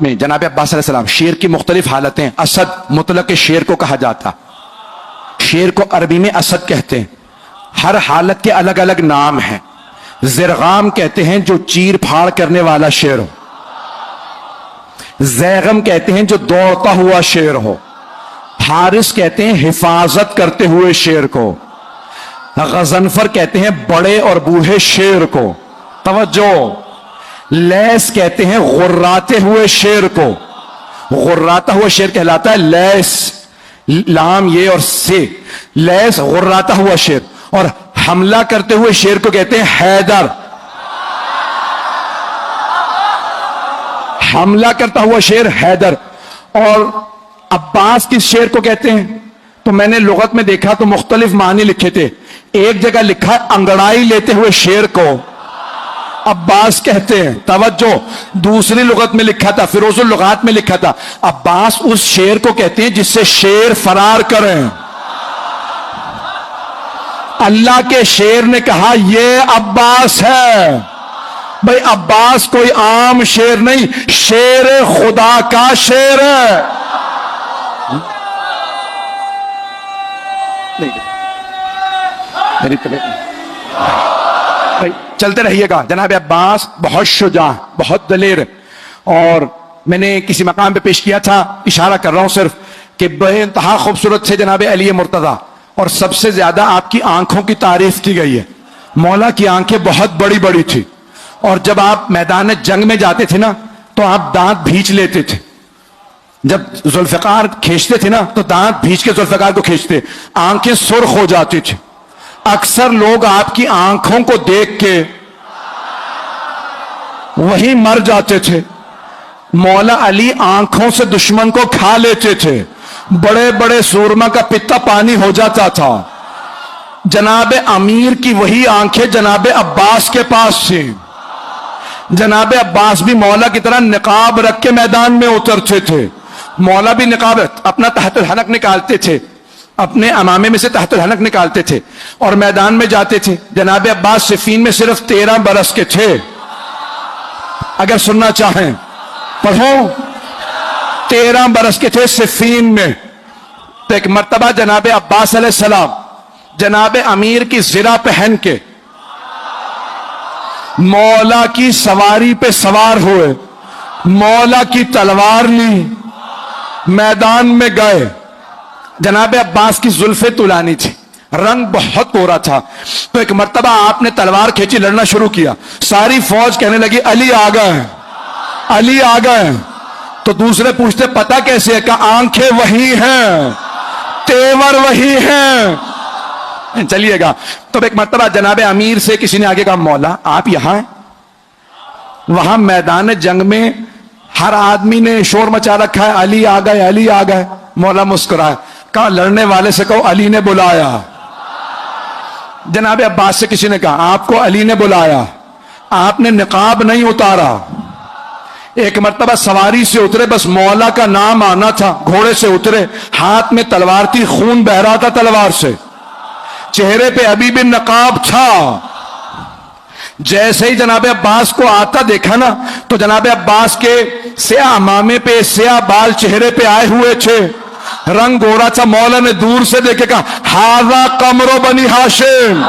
میں جناب عباس علیہ السلام، شیر کی مختلف حالتیں، اسد مطلق شیر کو کہا جاتا، شیر کو عربی میں اسد کہتے ہیں، ہر حالت کے الگ الگ نام ہیں۔ زرغام کہتے ہیں جو چیر پھاڑ کرنے والا شیر ہو، زیغم کہتے ہیں جو دوڑتا ہوا شیر ہو، حارس کہتے ہیں حفاظت کرتے ہوئے شیر کو، غضنفر کہتے ہیں بڑے اور بوڑھے شیر کو، توجہ، لیس کہتے ہیں غراتے ہوئے شیر کو، غراتا ہوا شیر کہلاتا ہے لیس، لام یہ اور سے، لیس غراتا ہوا شیر، اور حملہ کرتے ہوئے شیر کو کہتے ہیں حیدر، حملہ کرتا ہوا شیر حیدر۔ اور عباس کس شیر کو کہتے ہیں؟ تو میں نے لغت میں دیکھا تو مختلف معنی لکھے تھے، ایک جگہ لکھا ہے انگڑائی لیتے ہوئے شیر کو عباس کہتے ہیں، توجہ، دوسری لغت میں لکھا تھا، فیروز اللغات میں لکھا تھا عباس اس شیر کو کہتے ہیں جس سے شیر فرار کریں۔ اللہ کے شیر نے کہا یہ عباس ہے، بھئی عباس کوئی عام شیر نہیں، شیر خدا کا شیر ہے۔ میری چلتے رہیے گا۔ جناب عباس بہت شجاع، بہت دلیر، اور میں نے کسی مقام پہ پیش کیا تھا، اشارہ کر رہا ہوں صرف، کہ بے انتہا خوبصورت سے جناب علی مرتضیٰ، اور سب سے زیادہ آپ کی آنکھوں کی تعریف کی گئی ہے۔ مولا کی آنکھیں بہت بڑی بڑی تھی، اور جب آپ میدان جنگ میں جاتے تھے نا تو آپ دانت بھینچ لیتے تھے، جب ذوالفقار کھینچتے تھے نا تو دانت بھینچ کے ذوالفقار کو کھینچتے، آنکھیں سرخ ہو جاتی تھی۔ اکثر لوگ آپ کی آنکھوں کو دیکھ کے وہیں مر جاتے تھے۔ مولا علی آنکھوں سے دشمن کو کھا لیتے تھے، بڑے بڑے سورما کا پتا پانی ہو جاتا تھا۔ جناب امیر کی وہی آنکھیں جناب عباس کے پاس تھیں۔ جناب عباس بھی مولا کی طرح نقاب رکھ کے میدان میں اترتے تھے، مولا بھی نقاب اپنا تحت الحنک نکالتے تھے، اپنے امامے میں سے تحت الحنک نکالتے تھے اور میدان میں جاتے تھے۔ جناب عباس صفین میں صرف 13 برس کے تھے، اگر سننا چاہیں پڑھو، 13 برس کے تھے صفین میں۔ تو ایک مرتبہ جناب عباس علیہ السلام جناب امیر کی زرہ پہن کے مولا کی سواری پہ سوار ہوئے، مولا کی تلوار لی، میدان میں گئے۔ جناب عباس کی زلفیں طولانی تھی، رنگ بہت گورا تھا، تو ایک مرتبہ آپ نے تلوار کھینچی، لڑنا شروع کیا، ساری فوج کہنے لگی علی آ گئے، علی آ گئے۔ تو دوسرے پوچھتے پتہ کیسے ہے؟ کہ آنکھیں وہی ہیں، تیور وہی ہیں۔ چلیے گا۔ تو ایک مرتبہ جناب امیر سے کسی نے آگے کہا مولا آپ یہاں ہیں؟ وہاں میدان جنگ میں ہر آدمی نے شور مچا رکھا ہے علی آ گئے، علی آ گئے۔ مولا مسکرائے، کہا لڑنے والے سے کہو علی نے بلایا۔ جناب عباس سے کسی نے کہا آپ کو علی نے بلایا، آپ نے نقاب نہیں اتارا۔ ایک مرتبہ سواری سے اترے، بس مولا کا نام آنا تھا، گھوڑے سے اترے، ہاتھ میں تلوار تھی، خون بہ رہا تھا تلوار سے، چہرے پہ ابھی بھی نقاب تھا۔ جیسے ہی جناب عباس کو آتا دیکھا نا تو جناب عباس کے سیاہ امامے پہ سیاہ بال چہرے پہ آئے ہوئے تھے، رنگ گورا تھا۔ مولا نے دور سے دیکھے کہا ہاذا قمر بنی ہاشم،